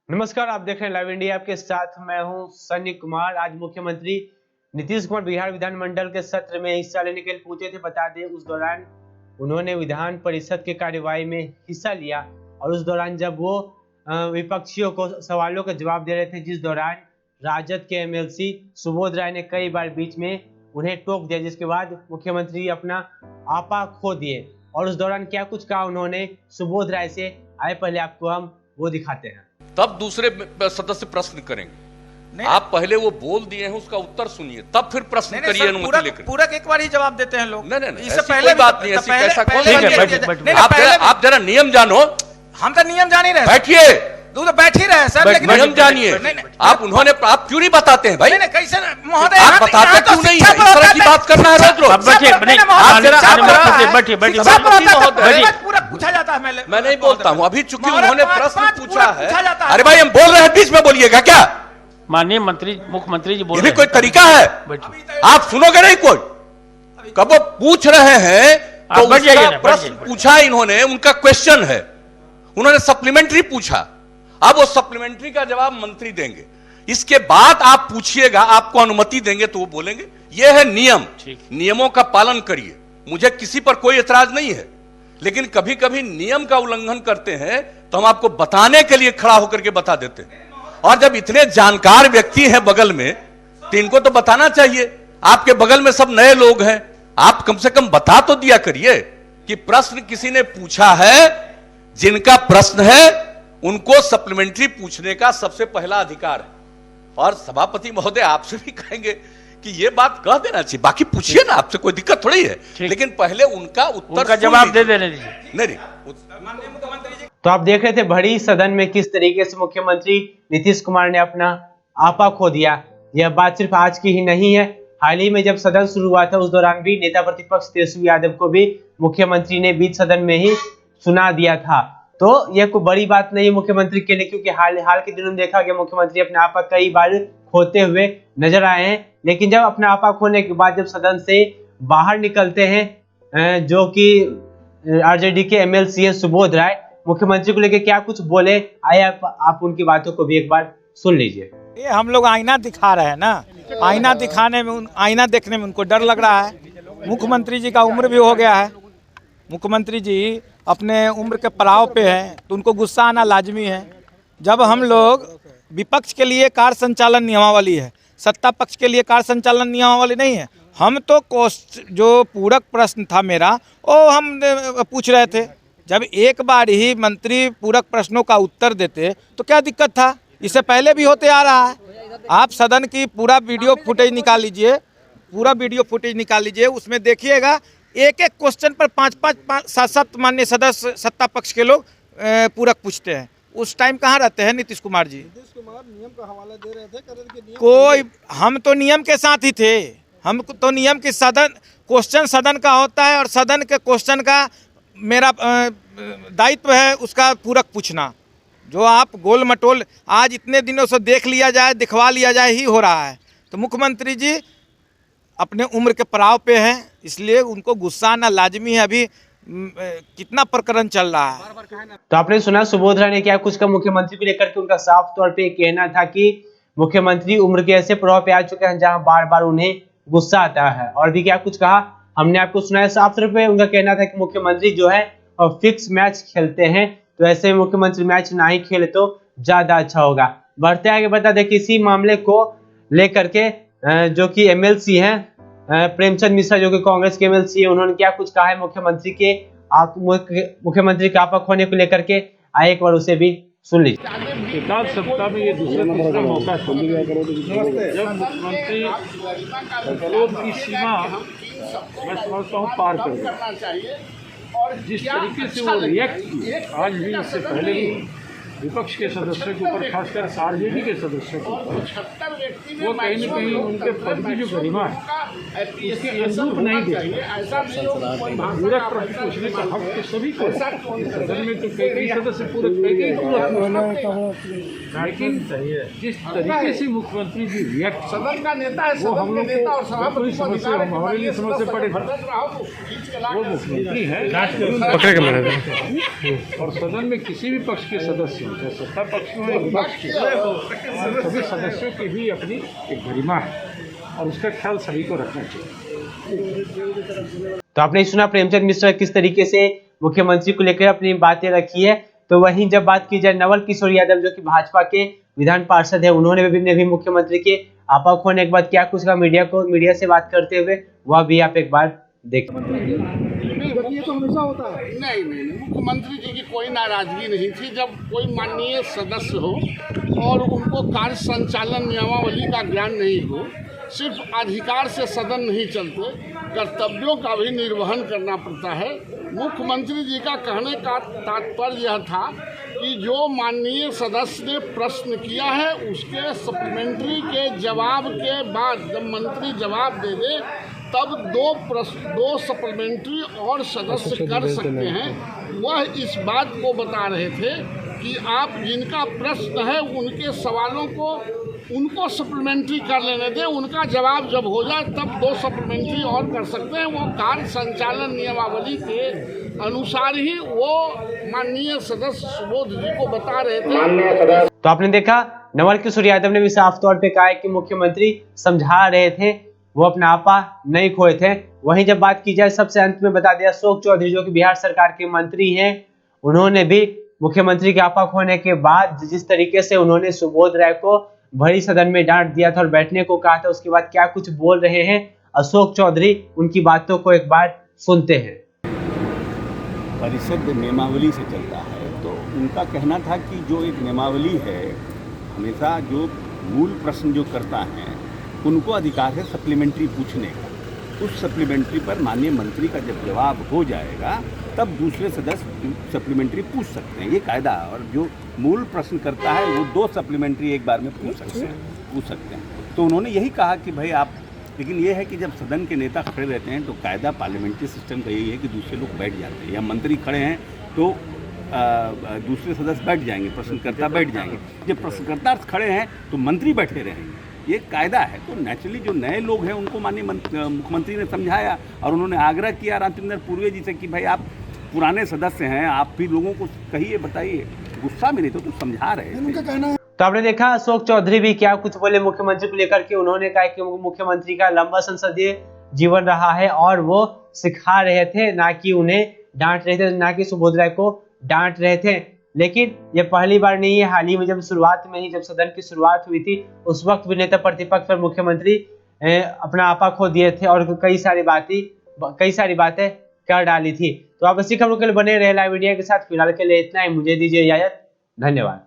नमस्कार, आप देख रहे हैं लाइव इंडिया। आपके साथ मैं हूं सनी कुमार। आज मुख्यमंत्री नीतीश कुमार बिहार विधानमंडल के सत्र में हिस्सा लेने के लिए पहुंचे थे। बता दें, उस दौरान उन्होंने विधान परिषद की कार्यवाही में हिस्सा लिया और उस दौरान जब वो विपक्षियों को सवालों का जवाब दे रहे थे, जिस दौरान राजद के एमएलसी सुबोध राय ने कई बार बीच में उन्हें टोक दिया, जिसके बाद मुख्यमंत्री अपना आपा खो दिए। और उस दौरान क्या कुछ कहा उन्होंने सुबोध राय से, आए पहले आपको हम वो दिखाते हैं। तब दूसरे सदस्य प्रश्न करेंगे। आप पहले वो बोल दिए हैं, उसका उत्तर सुनिए, तब फिर प्रश्न करिए। अनुमति लेकर पूरक एक बार ही जवाब देते हैं लोग। नहीं, इससे पहले बात नहीं, ऐसी कैसा कौन। आप जरा नियम जानो। हम तो नियम जान ही रहे। बैठिए, तू तो बैठ ही रहे सर, लेकिन नियम जानिए। आप क्यों नहीं बताते हैं भाई? नहीं कैसे महोदय, आप बताते क्यों नहीं है? इस तरह की बात करना है रोज रोज। पूछा जाता है। मैं नहीं बोलता हूँ अभी, चूंकि उन्होंने प्रश्न पूछा है। अरे भाई, हम बोल रहे हैं, बीच में बोलिएगा क्या? माननीय मुख्यमंत्री जी बोल रहे हैं। कोई तरीका है? आप सुनोगे नहीं कोई। कब वो पूछ रहे हैं तो प्रश्न पूछा इन्होंने, उनका क्वेश्चन है, उन्होंने सप्लीमेंट्री पूछा। अब वो सप्लीमेंट्री का जवाब मंत्री देंगे। इसके बाद आप पूछिएगा, आपको अनुमति देंगे तो वो बोलेंगे। ये है नियम। नियमों का पालन करिए। मुझे किसी पर कोई एतराज नहीं है, लेकिन कभी कभी नियम का उल्लंघन करते हैं तो हम आपको बताने के लिए खड़ा होकर के बता देते हैं। और जब इतने जानकार व्यक्ति हैं बगल में, तो इनको तो बताना चाहिए। आपके बगल में सब नए लोग हैं, आप कम से कम बता तो दिया करिए कि प्रश्न किसी ने पूछा है। जिनका प्रश्न है उनको सप्लीमेंट्री पूछने का सबसे पहला अधिकार है। और सभापति महोदय आपसे भी कहेंगे कि ये बात कह देना चाहिए। बाकी पूछिए ना, आपसे कोई दिक्कत थोड़ी है, लेकिन पहले उनका उत्तर का जवाब दे देने दीजिए। नहीं, तो आप देख रहे थे भरी सदन में किस तरीके से मुख्यमंत्री नीतीश कुमार ने अपना आपा खो दिया। यह बात सिर्फ आज की ही नहीं है। हाल ही में जब सदन शुरू हुआ था, उस दौरान भी नेता प्रतिपक्ष तेजस्वी यादव को भी मुख्यमंत्री ने बीच सदन में ही सुना दिया था। तो यह कोई बड़ी बात नहीं है मुख्यमंत्री के लिए, क्योंकि हाल के दिनों में देखा गया मुख्यमंत्री अपने आपा कई बार खोते हुए नजर आए हैं। लेकिन जब अपना आपा खोने के बाद जब सदन से बाहर निकलते हैं, जो कि आरजेडी के एमएलसी हैं सुबोध राय, मुख्यमंत्री को लेकर क्या कुछ बोले, आए आप उनकी बातों को भी एक बार सुन लीजिए। ये हम लोग आईना दिखा रहे हैं ना, आईना दिखाने में, आईना देखने में उनको डर लग रहा है। मुख्यमंत्री जी का उम्र भी हो गया है, मुख्यमंत्री जी अपने उम्र के पड़ाव पे हैं, तो उनको गुस्सा आना लाजमी है। जब हम लोग विपक्ष के लिए कार्य संचालन नियमावली है, सत्ता पक्ष के लिए कार्य संचालन नियमावली नहीं है। हम तो जो पूरक प्रश्न था मेरा, वो हम पूछ रहे थे। जब एक बार ही मंत्री पूरक प्रश्नों का उत्तर देते तो क्या दिक्कत था? इससे पहले भी होते आ रहा है। आप सदन की पूरा वीडियो फुटेज निकाल लीजिए, पूरा वीडियो फुटेज निकाल लीजिए, उसमें देखिएगा एक एक क्वेश्चन पर 5-5, 7-7 माननीय सदस्य सत्ता पक्ष के लोग पूरक पूछते हैं। उस टाइम कहाँ रहते हैं नीतीश कुमार जी? नीतीश कुमार नियम का हवाला दे रहे थे। कोई, हम तो नियम के साथ ही थे। हम तो नियम की क्वेश्चन सदन का होता है, और सदन के क्वेश्चन का मेरा दायित्व है उसका पूरक पूछना। जो आप गोल मटोल आज इतने दिनों से देख लिया जाए, दिखवा लिया जाए ही हो रहा है। तो मुख्यमंत्री जी अपने उम्र के पड़ाव पे हैं, इसलिए उनको गुस्सा आना लाजमी है। अभी कितना प्रकरण चल रहा है। तो आपने सुना सुबोध राय ने क्या कुछ का मुख्यमंत्री को लेकर के। उनका साफ तौर पे कहना था कि मुख्यमंत्री उम्र के ऐसे प्रभाव पे आ चुके हैं जहां बार बार उन्हें गुस्सा आता है। और भी क्या कुछ कहा हमने आपको सुनाया। साफ तौर पे उनका कहना था कि मुख्यमंत्री जो है फिक्स मैच खेलते हैं, तो ऐसे में मुख्यमंत्री मैच ना ही खेले तो ज्यादा अच्छा होगा। बढ़ते आगे बता दें कि इसी मामले को लेकर के जो कि एमएलसी हैं प्रेमचंद मिश्रा, जो कि कांग्रेस के एमएलसी है, उन्होंने क्या कुछ कहा है मुख्यमंत्री के आपा खोने को लेकर के। आए एक बार उसे भी सुन लीजिए। एकाध सप्ताह में ये तीसरा मौका है जब मुख्यमंत्री विरोध की सीमा मैं समझता हूँ पार कर गए। जिस तरीके से वो रिएक्ट किए आज भी, इससे पहले भी विपक्ष के सदस्यों के ऊपर, खासकर आरजेडी के सदस्यों के ऊपर, वो कहीं न कहीं उनके पद की जो गरिमा है इसके अनुरूप नहीं देते। पूरा प्रश्न पूछने का हक तो सभी को, सदन में तो कई सदस्य पूरे लेकिन जिस तरीके से मुख्यमंत्री जी रिएक्ट, सदन का नेता है, वो हम लोग नेता और को सभापति समस्या, हमारे लिए समस्या पड़े। वो मुख्यमंत्री है और सदन में किसी भी पक्ष के सदस्य, चाहे सत्ता पक्ष में विपक्ष के, सभी सदस्यों की भी अपनी एक गरिमा है और उसका ख्याल सभी को रखना चाहिए। तो आपने सुना प्रेमचंद मिश्रा किस तरीके से मुख्यमंत्री को लेकर अपनी बातें रखी है। तो वहीं जब बात की जाए नवल किशोर यादव जो कि भाजपा के विधान पार्षद है, उन्होंने भी मुख्यमंत्री के आपा खोने के बाद क्या कुछ का मीडिया से बात करते हुए, वह भी आप एक बार देखें। ये तो हमेशा होता है। नहीं, मुख्यमंत्री जी की कोई नाराजगी नहीं थी। जब कोई माननीय सदस्य हो और उनको कार्य संचालन नियमावली का ज्ञान नहीं हो, सिर्फ अधिकार से सदन नहीं चलते, कर्तव्यों का भी निर्वहन करना पड़ता है। मुख्यमंत्री जी का कहने का तात्पर्य यह था कि जो माननीय सदस्य ने प्रश्न किया है उसके सप्लीमेंट्री के जवाब के बाद जब मंत्री जवाब दे दे तब दो सप्लीमेंट्री और सदस्य कर सकते हैं। वह इस बात को बता रहे थे कि आप जिनका प्रश्न है उनके सवालों को उनको सप्लीमेंट्री कर लेने दें, उनका जवाब जब हो जाए तब 2 सप्लीमेंट्री और कर सकते हैं। वो कार्य संचालन नियमावली के अनुसार ही वो माननीय सदस्य सुबोध जी को बता रहे थे। तो आपने देखा नवल किशोर यादव ने भी साफ तौर पे कहा है कि मुख्यमंत्री समझा रहे थे, वो अपना आपा नहीं खोए थे। वहीं जब बात की जाए सबसे अंत में बता दिया अशोक चौधरी जो कि बिहार सरकार के मंत्री हैं, उन्होंने भी मुख्यमंत्री के आपा खोने के बाद जिस तरीके से उन्होंने सुबोध राय को भरी सदन में डांट दिया था और बैठने को कहा था, उसके बाद क्या कुछ बोल रहे हैं अशोक चौधरी, उनकी बातों को एक बार सुनते हैं। परिषद नियमावली से चलता है, तो उनका कहना था कि जो एक नियमावली है, हमेशा जो मूल प्रश्न जो करता है उनको अधिकार है सप्लीमेंट्री पूछने का। उस सप्लीमेंट्री पर माननीय मंत्री का जब जवाब हो जाएगा तब दूसरे सदस्य सप्लीमेंट्री पूछ सकते हैं, ये कायदा। और जो मूल प्रश्न करता है वो 2 सप्लीमेंट्री एक बार में पूछ सकते हैं। तो उन्होंने यही कहा कि भाई आप, लेकिन ये है कि जब सदन के नेता खड़े रहते हैं तो कायदा पार्लियामेंट्री सिस्टम का यही है कि दूसरे लोग बैठ जाते हैं, या मंत्री खड़े हैं तो दूसरे सदस्य बैठ जाएंगे, प्रश्नकर्ता बैठ जाएंगे। जब प्रश्नकर्ता खड़े हैं तो मंत्री बैठे रहेंगे, ये कायदा है। तो नेचुरली जो नए लोग हैं उनको माननीय मुख्यमंत्री ने समझाया और उन्होंने आग्रह किया रामचंद्र पूर्वे जी से कि भाई आप पुराने सदस्य हैं, आप भी लोगों को कहिए, बताइए। गुस्सा में नहीं तो समझा रहे हैं, उनका कहना है। तो आपने देखा अशोक चौधरी भी क्या कुछ बोले मुख्यमंत्री को लेकर के। उन्होंने कहा कि मुख्यमंत्री का लंबा संसदीय जीवन रहा है और वो सिखा रहे थे, ना कि उन्हें डांट रहे थे, ना कि सुबोध राय को डांट रहे थे। लेकिन ये पहली बार नहीं है, हाल ही में जब शुरुआत में ही जब सदन की शुरुआत हुई थी उस वक्त भी नेता प्रतिपक्ष पर मुख्यमंत्री अपना आपा खो दिए थे और कई सारी बातें कर डाली थी। तो आप इसी खबरों के लिए बने रहे लाइव मीडिया के साथ। फिलहाल के लिए इतना ही, मुझे दीजिए इजाजत, धन्यवाद।